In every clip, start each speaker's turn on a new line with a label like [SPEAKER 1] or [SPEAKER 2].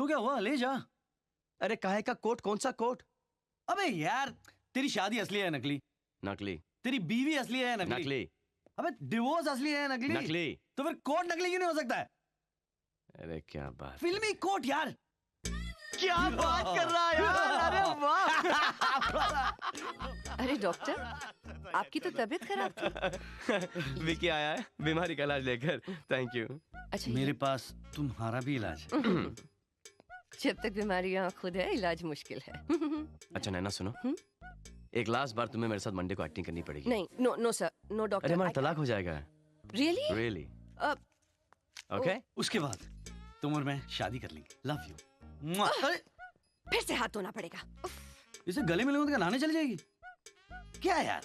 [SPEAKER 1] तो क्या हुआ, ले जा।
[SPEAKER 2] अरे काहे का कोट? कौन सा कोट?
[SPEAKER 1] अबे यार, तेरी शादी असली है नकली?
[SPEAKER 2] नकली।
[SPEAKER 1] तेरी बीवी असली है नकली?
[SPEAKER 2] नकली।
[SPEAKER 1] अबे डिवोर्स असली है नकली?
[SPEAKER 2] नकली।
[SPEAKER 1] तो फिर कोट नकली क्यों नहीं हो सकता है?
[SPEAKER 2] अरे क्या बात,
[SPEAKER 1] फिल्मी कोट यार।
[SPEAKER 2] क्या बात कर रहा है यार, अरे वाह।
[SPEAKER 3] अरे डॉक्टर, आपकी तो तबीयत खराब थी।
[SPEAKER 2] विकी आया है बीमारी का इलाज लेकर। Thank you.
[SPEAKER 3] अच्छा,
[SPEAKER 1] मेरे पास तुम्हारा भी इलाज है।
[SPEAKER 3] जब तक बीमारी यहाँ खुद है, इलाज मुश्किल है।
[SPEAKER 2] अच्छा नैना सुनो, एक लास्ट बार तुम्हें मेरे साथ मंडे को एक्टिंग करनी पड़ेगी।
[SPEAKER 3] नहीं, no no sir, no doctor.
[SPEAKER 2] अरे हमारा तलाक हो जाएगा।
[SPEAKER 3] रियली?
[SPEAKER 2] रियली? ओके।
[SPEAKER 1] उसके बाद तुम और मैं शादी कर लेंगे। Love you.
[SPEAKER 3] फिर से हाथ धोना पड़ेगा।
[SPEAKER 1] इसे गले मिलूंगा तो क्या नहाने चली जाएगी क्या यार?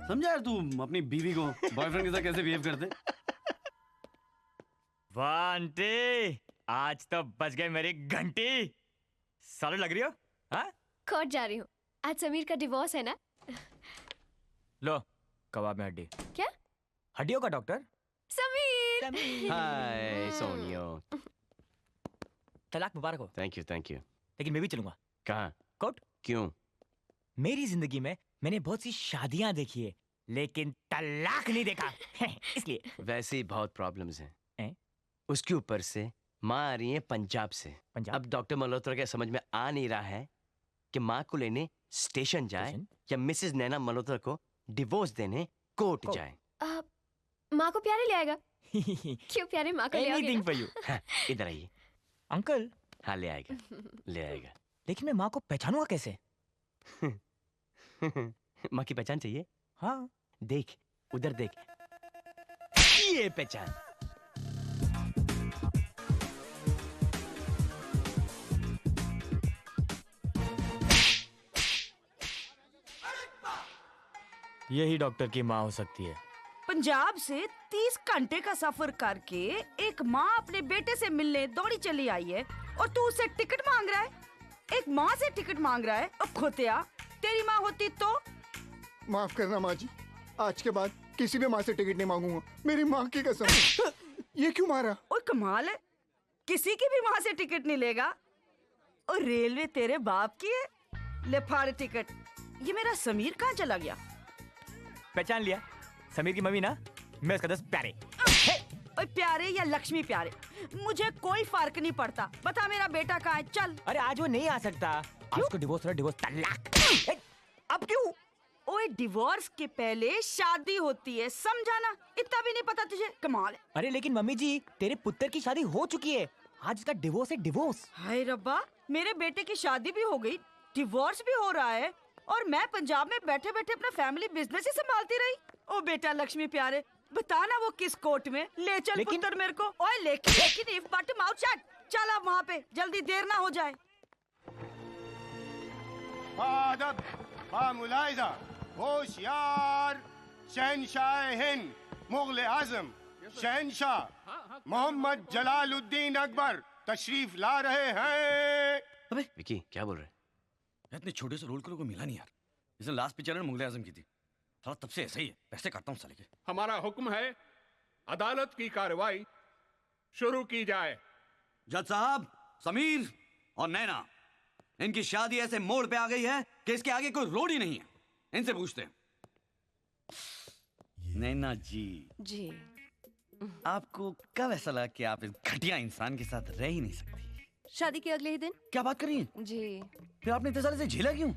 [SPEAKER 1] समझा यार, तू अपनी बीवी को बॉयफ्रेंड के साथ कैसे बिहेव करते?
[SPEAKER 4] वाह आंटी, आज तो बज गए मेरी घंटी। साले लग रही हो? हाँ?
[SPEAKER 5] कोर्ट जा रही हूँ, आज समीर का डिवोर्स है ना।
[SPEAKER 4] लो कबाब में हड्डी।
[SPEAKER 5] क्या?
[SPEAKER 4] हड्डियों का डॉक्टर?
[SPEAKER 5] समीर।
[SPEAKER 2] हाय सोनियो।
[SPEAKER 4] तलाक मुबारक हो।
[SPEAKER 2] Thank you thank you.
[SPEAKER 4] लेकिन मैं भी चलूंगा।
[SPEAKER 2] कहाँ?
[SPEAKER 4] कोर्ट?
[SPEAKER 2] क्यों?
[SPEAKER 4] मेरी जिंदगी में मैंने बहुत सी शादियां देखी है, लेकिन तलाक नहीं देखा। इसलिए।
[SPEAKER 2] वैसे ही बहुत प्रॉब्लम्स हैं।
[SPEAKER 4] उसके
[SPEAKER 2] ऊपर से माँ आ रही है पंजाब से।
[SPEAKER 4] पंजाब?
[SPEAKER 2] अब डॉक्टर मल्होत्रा के समझ में आ नहीं रहा है कि माँ को लेने स्टेशन जाए या मिसेस नैना मल्होत्रा को डिवोर्स देने कोर्ट जाए।
[SPEAKER 5] माँ को प्यारे ले आएगा। क्यों प्यारे माँ को ले आओगे
[SPEAKER 4] Anything
[SPEAKER 5] ना?
[SPEAKER 4] for you.
[SPEAKER 2] हाँ, इधर आइए।
[SPEAKER 4] अंकल।
[SPEAKER 2] हाँ ले आएगा, ले आएगा।
[SPEAKER 4] लेकिन मैं माँ को पहचानूंगा कैसे?
[SPEAKER 2] माँ की पहचान चाहिए?
[SPEAKER 4] हाँ।
[SPEAKER 2] देख उधर देख, ये पहचान।
[SPEAKER 4] यही डॉक्टर की माँ हो सकती है।
[SPEAKER 6] पंजाब से 30 घंटे का सफर करके एक माँ अपने बेटे से मिलने दौड़ी चली आई है और तू उससे टिकट मांग रहा है। एक माँ से टिकट मांग रहा है। अब खोतिया, तेरी माँ होती तो?
[SPEAKER 7] माफ करना माँ जी, आज के बाद किसी भी माँ से टिकट नहीं मांगूंगा, मेरी माँ की कसम। ये क्यों मारा?
[SPEAKER 6] और कमाल है, किसी की भी माँ से टिकट नहीं लेगा। और रेलवे तेरे बाप की है। ले फाड़ टिकट। ये मेरा समीर कहाँ चला गया?
[SPEAKER 4] पहचान लिया, समीर की मम्मी ना। मैं उसका 10 प्यारे।
[SPEAKER 6] ओए प्यारे या लक्ष्मी प्यारे, मुझे कोई फर्क नहीं पड़ता। बता मेरा बेटा कहाँ है? चल।
[SPEAKER 4] अरे आज वो नहीं आ सकता। आज उसको डिवोर्स हो रहा, डिवोर्स तलाक।
[SPEAKER 6] अब क्यों? ओए डिवोर्स के पहले शादी होती है, समझा ना? इतना भी नहीं पता तुझे? कमाल है।
[SPEAKER 4] अरे लेकिन मम्मी जी, तेरे पुत्र की शादी हो चुकी है। आज इसका डिवोर्स है, डिवोर्स।
[SPEAKER 6] हाय रब्बा, मेरे बेटे की शादी भी हो गई, डिवोर्स भी हो रहा है, और मैं पंजाब में बैठे बैठे अपना फैमिली बिजनेस ही संभालती रही। ओ बेटा लक्ष्मी प्यारे, बता ना वो किस कोर्ट में? ले चल पुत्र मेरे को। ओए लेकिन इफ बट माउथ शट। चल अब वहाँ पे, जल्दी देर ना हो जाए।
[SPEAKER 8] अदब, मुलाहिजा, होशियार, शहनशाह हिंद, मुगल आजम, शहनशाह मोहम्मद जलालुद्दीन अकबर तशरीफ ला रहे हैं।
[SPEAKER 1] अबे
[SPEAKER 2] विकी क्या बोल रहे?
[SPEAKER 1] इतने छोटे से रोल को मिला नहीं यार। इसने लास्ट पिक्चर में मुगल आजम की थी। साला तब से ऐसा ही है, पैसे काटता हूँ साले के।
[SPEAKER 9] हमारा हुक्म है, अदालत की कार्रवाई शुरू की जाए।
[SPEAKER 1] जज साहब, समीर और नैना, इनकी शादी ऐसे मोड़ पे आ गई है कि इसके आगे कोई रोड ही नहीं है। इनसे पूछते हैं। नैना जी, आपको कब ऐसा लगा कि आप इस घटिया इंसान के साथ रह ही नहीं सकती?
[SPEAKER 3] शादी के अगले ही दिन।
[SPEAKER 1] क्या बात कर रही हैं?
[SPEAKER 3] जी।
[SPEAKER 1] फिर आपने इतने सारे से झेला क्यों?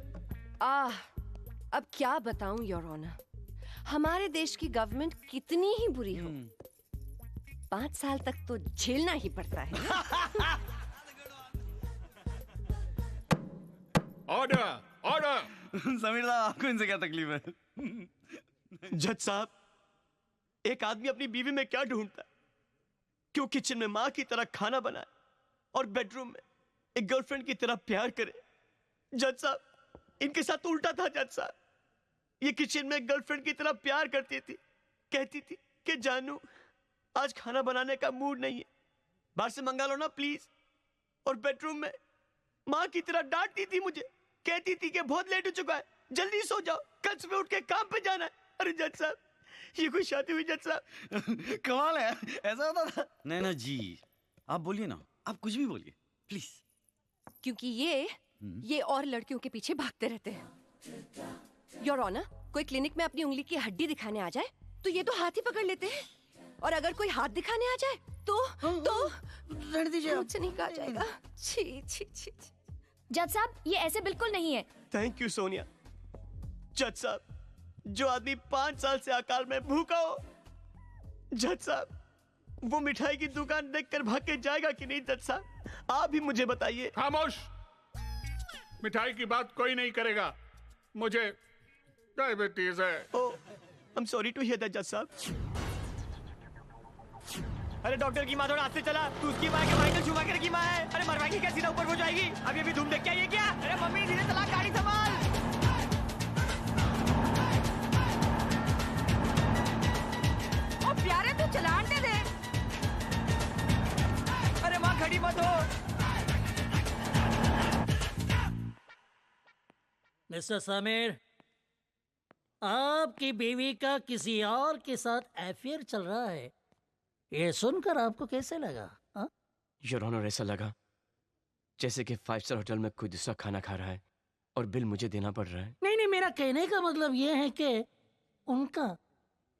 [SPEAKER 3] अब क्या बताऊं योर ऑनर, हमारे देश की गवर्नमेंट कितनी ही बुरी हो, 5 साल तक तो झेलना ही पड़ता है।
[SPEAKER 9] Order, order.
[SPEAKER 1] समीर साहब, आपको इनसे क्या तकलीफ है?
[SPEAKER 2] जज साहब, एक आदमी अपनी बीवी में क्या ढूंढता है? क्यों किचन में माँ की तरह खाना बनाए और बेडरूम में एक गर्लफ्रेंड की तरह प्यार करे? जज साहब, इनके साथ उल्टा था। जज साहब, ये किचन में गर्लफ्रेंड की तरह प्यार करती थी, कहती थी कि जानू आज खाना बनाने का मूड नहीं है, बाहर से मंगा लो ना प्लीज। और बेडरूम में माँ की तरह डांटती थी मुझे, कहती थी कि बहुत लेट हो चुका है, जल्दी सो जाओ, कल सुबह उठ के काम पे जाना है। अरे जज साहब, ये कोई शादी हुई जज साहब?
[SPEAKER 1] कमाल है, ऐसा होता था? नैना जी, आप बोलिए ना, आप कुछ भी बोलिए। प्लीज।
[SPEAKER 3] क्योंकि ये और लड़कियों के पीछे भागते रहते हैं। योर ऑनर, कोई क्लिनिक में अपनी उंगली की हड्डी दिखाने आ जाए तो ये तो हाथ ही पकड़ लेते हैं, और अगर कोई हाथ दिखाने आ जाए तो
[SPEAKER 6] रहने दीजिए।
[SPEAKER 3] मुझसे नहीं कहा जाएगा। छी छी छी छी।
[SPEAKER 5] जज साहब ये ऐसे बिल्कुल नहीं है।
[SPEAKER 2] Thank you Sonia. जज साहब, जो आदमी 5 साल से अकाल में भूखा हो, जज साहब वो मिठाई की दुकान देखकर भाग के जाएगा कि नहीं? जज साहब आप ही मुझे बताइए।
[SPEAKER 9] खामोश। मिठाई की बात कोई नहीं करेगा, मुझे डायबिटीज है।
[SPEAKER 2] Oh, I am sorry to hear that जज साहब। अरे डॉक्टर की माँ थोड़ा हाथ से चला, तू उसकी माँ के माइकल शूमाकर की माँ है। अरे मरवाएगी क्या, सीधा ऊपर हो जाएगी। अभी अभी धूम देख के आइए क्या? अरे मम्मी धीरे चला, गाड़ी संभाल।
[SPEAKER 6] ओ प्यारे तू चलान दे दे।
[SPEAKER 2] अरे माँ खड़ी मत हो।
[SPEAKER 10] मिस्टर समीर, आपकी बीवी का किसी और के साथ अफेयर चल रहा है, ये सुनकर आपको कैसे लगा? हाँ?
[SPEAKER 2] योर ऑनर, ऐसा लगा जैसे कि 5 स्टार होटल में कोई दूसरा खाना खा रहा है और बिल मुझे देना पड़ रहा है।
[SPEAKER 10] नहीं, मेरा कहने का मतलब ये है कि उनका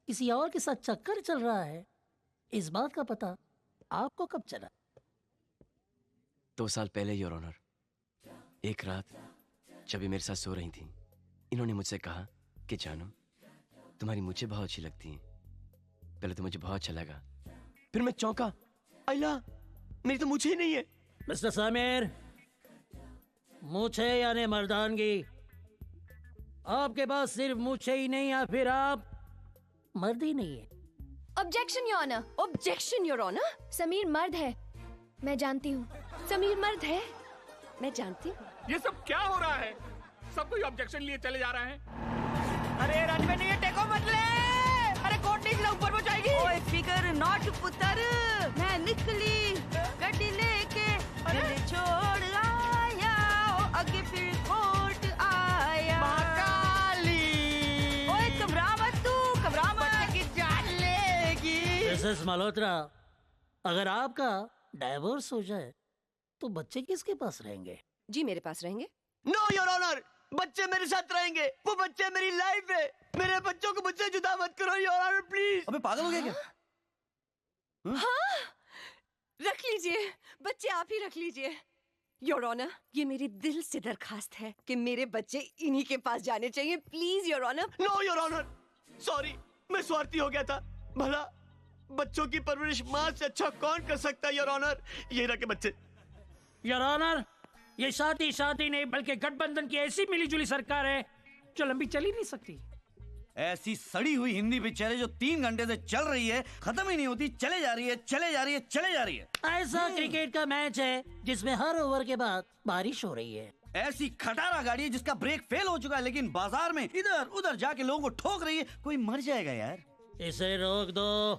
[SPEAKER 10] किसी और के साथ चक्कर चल रहा है। इस बात का पता आपको कब चला?
[SPEAKER 2] 2 साल पहले योर ऑनर, एक रात जब ये मेरे साथ सो रही थी, इन्होंने मुझसे कहा कि जानू तुम्हारी मुझे बहुत अच्छी लगती है। पहले तो मुझे बहुत अच्छा लगा, फिर मैं चौंका, अल्लाह मेरी तो मुझे ही नहीं है।
[SPEAKER 10] मिस्टर समीर, मूछे यानी मर्दानगी, आपके पास सिर्फ मूछे ही नहीं या फिर आप मर्द ही नहीं है।
[SPEAKER 5] Objection your honour.
[SPEAKER 3] Objection your honour.
[SPEAKER 5] Sameer मर्द है, मैं जानती हूँ।
[SPEAKER 3] समीर मर्द है, मैं जानती हूँ।
[SPEAKER 9] ये सब क्या हो रहा है? सब कोई ऑब्जेक्शन लिए चले जा रहे हैं।
[SPEAKER 2] अरे राजवे नहीं है, टेको मत ले। अरे कोर्ट नहीं चला, ऊपर हो जाएगी।
[SPEAKER 6] ओए फिकर नॉट पुत्र, मैं निकली गड्डी लेके दिल छोड़ आया, आगे फिर कोर्ट आया।
[SPEAKER 2] महाकाली,
[SPEAKER 6] ओए घबरा मत तू, घबरा मत।
[SPEAKER 2] की जान लेगी।
[SPEAKER 10] मिसेस मल्होत्रा, अगर आपका डाइवोर्स हो जाए तो बच्चे किसके पास रहेंगे?
[SPEAKER 3] जी मेरे पास रहेंगे।
[SPEAKER 2] नो योर ऑनर, बच्चे मेरे साथ रहेंगे। वो बच्चे मेरी लाइफ है। मेरे बच्चों को मुझसे जुदा मत करो योर ऑनर, प्लीज।
[SPEAKER 1] अबे पागल हो गया क्या?
[SPEAKER 3] हाँ, रख लीजिए बच्चे, आप ही रख लीजिए। योर ऑनर, ये मेरी दिल से दरखास्त है कि मेरे बच्चे इन्हीं के पास जाने चाहिए। Please your honour.
[SPEAKER 2] No your honour, sorry, मैं स्वार्थी हो गया था। भला बच्चों की परवरिश माँ से अच्छा कौन कर सकता है योर ऑनर? ये रखे बच्चे।
[SPEAKER 10] योर ऑनर, ये शादी नहीं बल्कि गठबंधन की ऐसी मिलीजुली सरकार है जो लंबी चल ही नहीं सकती।
[SPEAKER 1] ऐसी सड़ी हुई हिंदी पिक्चर है जो 3 घंटे से चल रही है, खत्म ही नहीं होती, चले जा रही है, चले जा रही है, चले जा रही है।
[SPEAKER 10] ऐसा क्रिकेट का मैच है जिसमें हर ओवर के बाद बारिश हो रही है।
[SPEAKER 1] ऐसी खटारा गाड़ी है जिसका ब्रेक फेल हो चुका है, लेकिन बाजार में इधर उधर जाके लोगों को ठोक रही है। कोई मर जाएगा यार।
[SPEAKER 10] इसे रोक दो।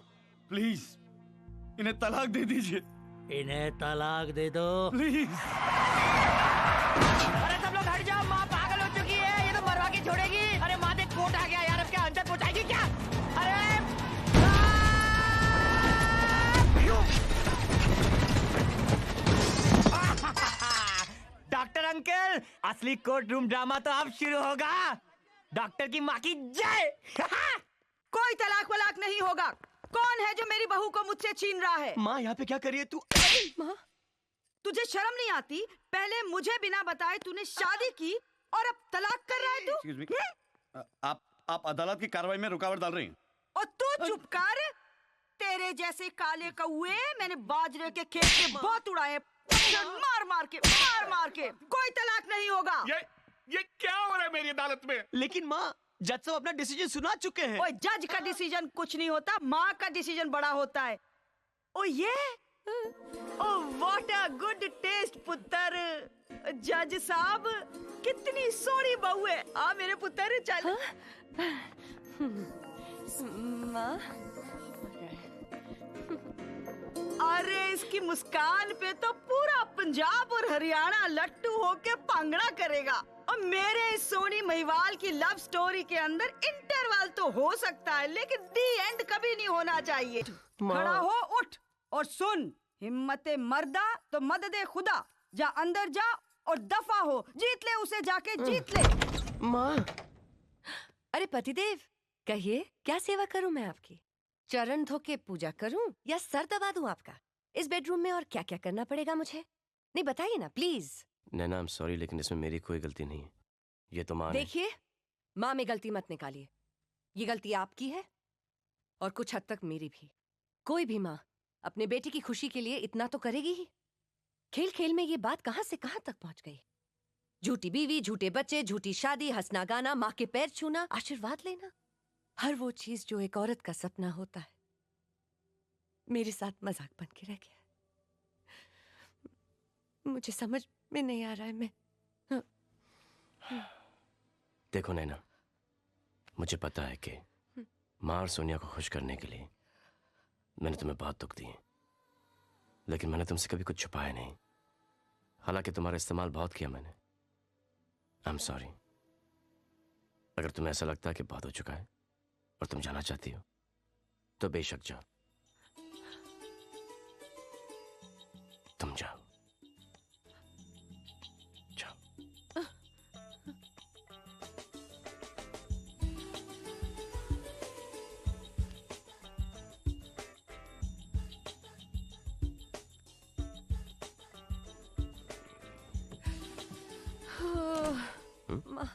[SPEAKER 1] प्लीज इन्हें तलाक दे दीजिए।
[SPEAKER 10] इन्हें तलाक दे दो
[SPEAKER 1] प्लीज।
[SPEAKER 2] अरे सब लोग हट जाओ, माँ पागल हो चुकी है, ये तो मरवा के छोड़ेगी। अरे माँ देख कोर्ट आ गया यार, अब क्या अंदर पहुंचाएगी क्या? अरे डॉक्टर अंकल, असली कोर्ट रूम ड्रामा तो अब शुरू होगा। डॉक्टर की माँ की जय।
[SPEAKER 6] कोई तलाक वलाक नहीं होगा। कौन है जो मेरी बहू को मुझसे छीन रहा है?
[SPEAKER 2] माँ यहाँ पे क्या कर रही है तू?
[SPEAKER 3] माँ,
[SPEAKER 6] तुझे शर्म नहीं आती? पहले मुझे बिना बताए तूने शादी की और अब तलाक कर रहा है तू?
[SPEAKER 1] Excuse me? आप अदालत की कार्रवाई में रुकावट डाल रही हैं।
[SPEAKER 6] और तू चुप कर। तेरे जैसे काले कौए मैंने बाजरे के खेत के बहुत उड़ाए, मार मार के। कोई तलाक नहीं होगा।
[SPEAKER 9] ये क्या हो रहा है मेरी अदालत में?
[SPEAKER 2] लेकिन माँ, जज साहब अपना डिसीजन सुना चुके हैं।
[SPEAKER 6] ओए जज का डिसीजन कुछ नहीं होता, माँ का डिसीजन बड़ा होता है। Oh yeah, oh what a good taste पुत्र। जज साहब कितनी सोहनी बहू है। आ मेरे पुत्र चल।
[SPEAKER 3] माँ,
[SPEAKER 6] अरे इसकी मुस्कान पे तो पूरा पंजाब और हरियाणा लट्टू होके भांगड़ा करेगा। और मेरे इस सोनी महिवाल की लव स्टोरी के अंदर इंटरवल तो हो सकता है, लेकिन दी एंड कभी नहीं होना चाहिए। खड़ा हो, उठ और सुन। हिम्मते मर्दा तो मददे खुदा। जा अंदर जा और दफा हो। जीत ले उसे, जाके जीत ले।
[SPEAKER 2] माँ।
[SPEAKER 3] अरे पतिदेव, कहिए क्या सेवा करूं मैं आपकी? चरण धो के पूजा करूं या सर दबा दूं आपका? इस बेडरूम में और क्या क्या करना पड़ेगा मुझे? नहीं बताइए ना please.
[SPEAKER 2] Naina, I am sorry, लेकिन इसमें मेरी कोई गलती नहीं है। ये तो माँ ने।
[SPEAKER 3] देखिए, माँ में गलती मत निकालिए। ये गलती आपकी है और कुछ हद तक मेरी भी। कोई भी माँ अपने बेटे की खुशी के लिए इतना तो करेगी ही। खेल खेल में ये बात कहां से कहां तक पहुंच गई। झूठी बीवी, झूठे बच्चे, झूठी शादी, हंसना गाना, माँ के पैर छूना, आशीर्वाद लेना, हर वो चीज जो एक औरत का सपना होता है मेरे साथ मजाक बन के रह गया। मुझे समझ में नहीं आ रहा है। मैं
[SPEAKER 2] देखो नैना, मुझे पता है कि माँ और सोनिया को खुश करने के लिए मैंने तुम्हें बहुत दुख दिए, लेकिन मैंने तुमसे कभी कुछ छुपाया नहीं। हालांकि तुम्हारा इस्तेमाल बहुत किया मैंने। आई एम सॉरी। अगर तुम्हें ऐसा लगता है कि बहुत हो चुका है और तुम जाना चाहती हो तो बेशक जाओ, तुम जाओ।
[SPEAKER 3] माँ,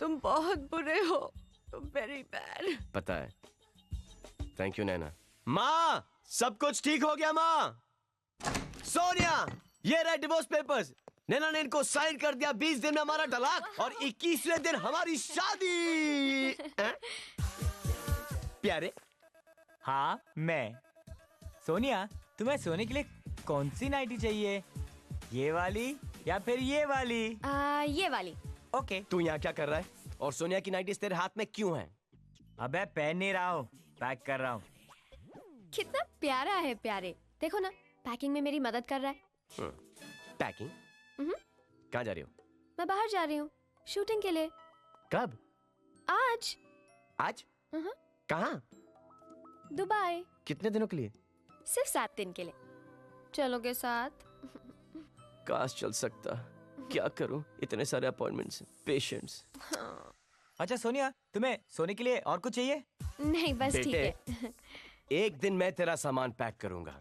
[SPEAKER 3] तुम बहुत बुरे हो। तुम वेरी बैड।
[SPEAKER 2] पता है। थैंक यू नैना। माँ, सब कुछ ठीक हो गया माँ। सोनिया, ये रहे डिवोर्स पेपर्स। नैना ने इनको साइन कर दिया। 20 दिन में हमारा तलाक और 21वें दिन हमारी शादी। प्यारे।
[SPEAKER 4] हाँ मैं। सोनिया, तुम्हें सोने के लिए कौन सी नाइटी चाहिए? ये वाली या फिर ये वाली?
[SPEAKER 5] ये वाली।
[SPEAKER 4] ओके।
[SPEAKER 2] तू यहाँ क्या कर रहा है? और सोनिया की नाइटीज तेरे हाथ में क्यों है?
[SPEAKER 4] अबे पहन नहीं रहा हूँ, पैक कर रहा हूँ।
[SPEAKER 5] कितना प्यारा है प्यारे। देखो ना, पैकिंग में मेरी मदद कर रहा है।
[SPEAKER 2] पैकिंग? कहाँ जा रही हो?
[SPEAKER 5] मैं बाहर जा रही हूँ शूटिंग के लिए।
[SPEAKER 2] कब?
[SPEAKER 5] आज।
[SPEAKER 2] आज? कहाँ?
[SPEAKER 5] दुबई।
[SPEAKER 2] कितने दिनों के लिए?
[SPEAKER 5] सिर्फ 7 दिन के लिए। चलोगे साथ?
[SPEAKER 2] काश चल सकता। क्या करूं, इतने सारे अपॉइंटमेंट्स, पेशेंट्स।
[SPEAKER 4] अच्छा सोनिया, तुम्हें सोने के लिए और कुछ चाहिए?
[SPEAKER 5] नहीं बस ठीक है।
[SPEAKER 2] एक दिन मैं तेरा सामान पैक करूंगा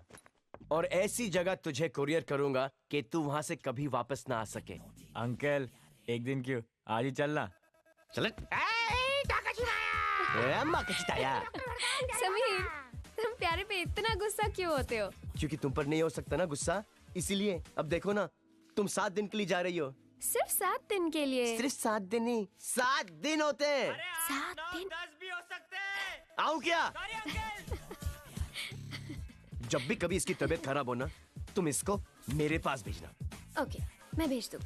[SPEAKER 2] और ऐसी जगह तुझे कुरियर करूंगा कि तू वहां से कभी वापस ना आ सके।
[SPEAKER 4] अंकल, एक दिन क्यों, आज ही चलना।
[SPEAKER 2] चल।
[SPEAKER 5] समीर, तुम प्यारे पे इतना गुस्सा क्यों होते हो?
[SPEAKER 2] क्योंकि तुम पर नहीं हो सकता ना गुस्सा, इसीलिए। अब देखो ना, तुम 7 दिन के लिए जा रही हो।
[SPEAKER 5] सिर्फ 7 दिन के लिए?
[SPEAKER 2] सिर्फ 7 दिन नहीं, 7 दिन होते हैं।
[SPEAKER 5] 7 दिन?
[SPEAKER 4] 10 भी हो सकते हैं।
[SPEAKER 2] आऊं क्या? जब भी कभी इसकी तबीयत खराब हो ना, तुम इसको मेरे पास भेजना।
[SPEAKER 5] ओके, मैं भेज दूँ।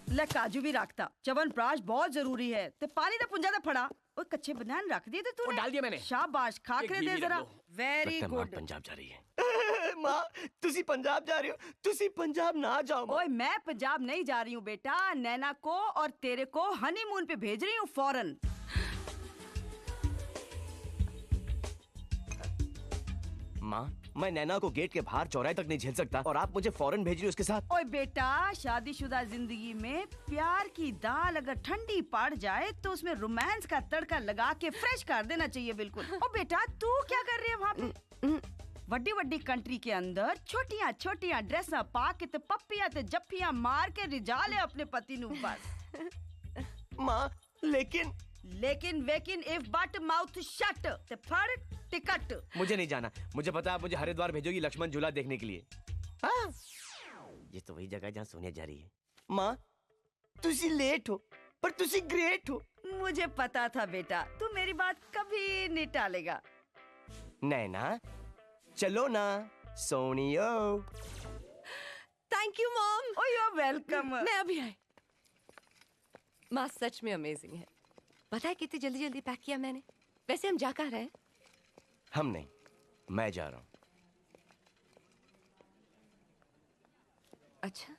[SPEAKER 6] ले काजू भी रखता। च्यवनप्राश बहुत जरूरी है। ते पानी दा पुंजा दा फड़ा। ओए कच्चे बनान रख दिए थे तूने?
[SPEAKER 2] डाल दिया मैंने।
[SPEAKER 6] शाबाश, खाकरे दे जरा। Very good.
[SPEAKER 2] पंजाब जा रही है। माँ, तुसी पंजाब जा रही हो? तुसी पंजाब ना जाओ।
[SPEAKER 6] ओए मैं पंजाब नहीं जा रही हूँ बेटा। नैना को और तेरे को हनीमून पे भेज रही हूँ फौरन।
[SPEAKER 2] माँ, मैं नैना को गेट के बाहर चौराहे तक नहीं झेल सकता और आप मुझे फौरन भेज रही हो उसके साथ।
[SPEAKER 6] ओए बेटा, शादीशुदा जिंदगी में प्यार की दाल अगर ठंडी पड़ जाए तो उसमें रोमांस का तड़का लगा के फ्रेश कर देना चाहिए बिल्कुल। ओ बेटा, तू क्या कर रही है वहाँ पे? वड्डी वड्डी कंट्री के अंदर छोटियां छोटियां ड्रेसा पा के ते पप्पियां ते जफ्फियां मार के रिजा ले अपने पति नु बस।
[SPEAKER 2] माँ, लेकिन
[SPEAKER 6] वेकिन इफ बट माउथ शट ते फड़ टिकट।
[SPEAKER 2] मुझे नहीं जाना। मुझे पता है, मुझे हरिद्वार भेजोगी लक्ष्मण झूला देखने के लिए। हाँ, ये तो वही जगह है जहाँ सोनिया जा रही है। माँ, तुसी लेट हो पर तुसी ग्रेट हो।
[SPEAKER 6] मुझे पता था बेटा, तू मेरी बात कभी नहीं टालेगा।
[SPEAKER 2] नैना, चलो ना। सोनियो।
[SPEAKER 3] Thank you mom.
[SPEAKER 6] Oh you are welcome.
[SPEAKER 3] मैं अभी आई। माँ सच में अमेजिंग है। पता है कितनी जल्दी जल्दी पैक किया मैंने? वैसे हम जा कहाँ रहे हैं?
[SPEAKER 2] हम नहीं, मैं जा रहा हूँ।
[SPEAKER 3] अच्छा,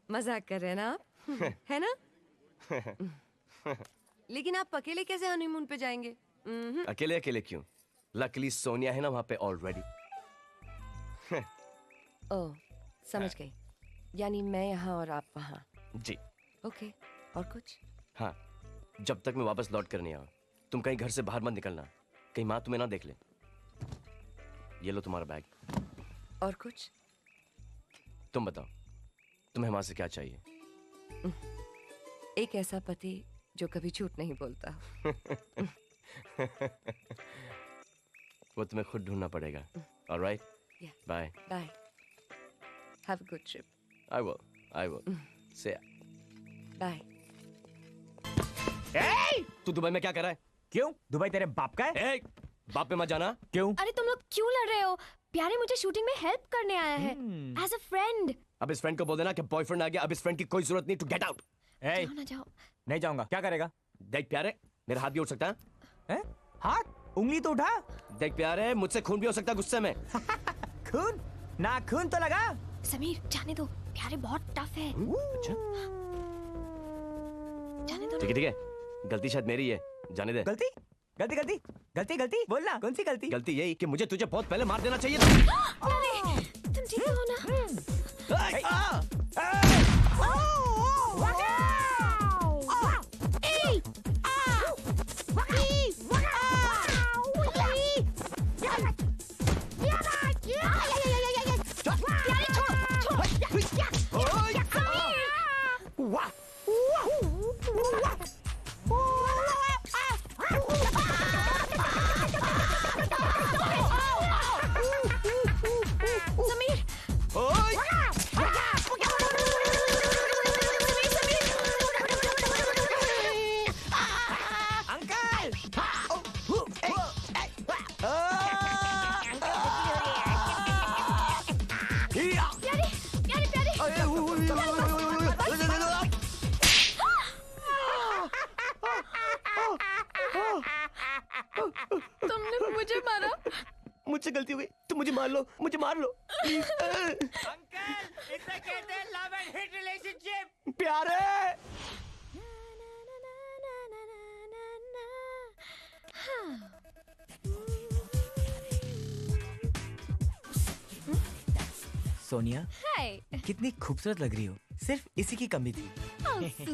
[SPEAKER 3] मजाक कर रहे हैं ना आप? है ना? लेकिन आप अकेले कैसे हनीमून पे जाएंगे?
[SPEAKER 2] अकेले अकेले क्यों? लकीली सोनिया है ना वहाँ पे ऑलरेडी।
[SPEAKER 3] ओह, समझ गई। यानी मैं यहाँ और आप वहाँ।
[SPEAKER 2] जी।
[SPEAKER 3] ओके, और कुछ?
[SPEAKER 2] हाँ, जब तक मैं वापस लौट कर नहीं आऊँ तुम कहीं घर से बाहर मत निकलना, कहीं माँ तुम्हें ना देख ले। ये लो तुम्हारा बैग।
[SPEAKER 3] और कुछ?
[SPEAKER 2] तुम बताओ, तुम्हें माँ से क्या चाहिए?
[SPEAKER 3] एक ऐसा पति जो कभी झूठ नहीं बोलता।
[SPEAKER 2] वो तुम्हें खुद ढूंढना पड़ेगा। Alright?
[SPEAKER 3] Yeah.
[SPEAKER 2] Bye.
[SPEAKER 3] Bye. Have a good trip.
[SPEAKER 2] I will. See ya.
[SPEAKER 3] Bye.
[SPEAKER 2] तू दुबई में क्या कर रहा है?
[SPEAKER 4] क्यों? दुबई तेरे बाप का है?
[SPEAKER 2] बाप पे मत जाना।
[SPEAKER 4] क्यों?
[SPEAKER 5] अरे तुम लोग क्यों लड़ रहे हो? प्यारे मुझे शूटिंग में हेल्प करने आया है एज अ फ्रेंड।
[SPEAKER 2] अब इस फ्रेंड को बोल देना कि बॉयफ्रेंड आ गया, अब इस फ्रेंड की कोई जरूरत नहीं, टू गेट आउट।
[SPEAKER 5] जाओ ना जाओ।
[SPEAKER 4] नहीं जाऊंगा। क्या करेगा?
[SPEAKER 2] देख प्यारे, मेरा हाथ भी उठ सकता है।
[SPEAKER 4] हैं? हाथ? उंगली तो उठा।
[SPEAKER 2] देख प्यारे, मुझसे खून भी हो सकता है गुस्से में।
[SPEAKER 4] खून? ना खून तो लगा।
[SPEAKER 5] समीर जाने दो, प्यारे बहुत टफ है।
[SPEAKER 2] अच्छा,
[SPEAKER 5] जाने दो।
[SPEAKER 2] ठीक है, गलती शायद मेरी है, जाने दे।
[SPEAKER 4] गलती? गलती बोलना। कौन सी गलती?
[SPEAKER 2] गलती यही कि मुझे तुझे बहुत पहले मार देना चाहिए।
[SPEAKER 5] प्यारे, तुम ठीक हो ना? तुमने मुझे मारा।
[SPEAKER 2] मुझसे गलती हो गई, तुम मुझे मार लो, मुझे मार लो।
[SPEAKER 4] अंकल, इसे कहते हैं लव एंड हिट रिलेशनशिप।
[SPEAKER 2] प्यारे।
[SPEAKER 4] सोनिया,
[SPEAKER 5] हाय।
[SPEAKER 4] कितनी खूबसूरत लग रही हो। सिर्फ इसी की कमी थी।
[SPEAKER 5] How sweet.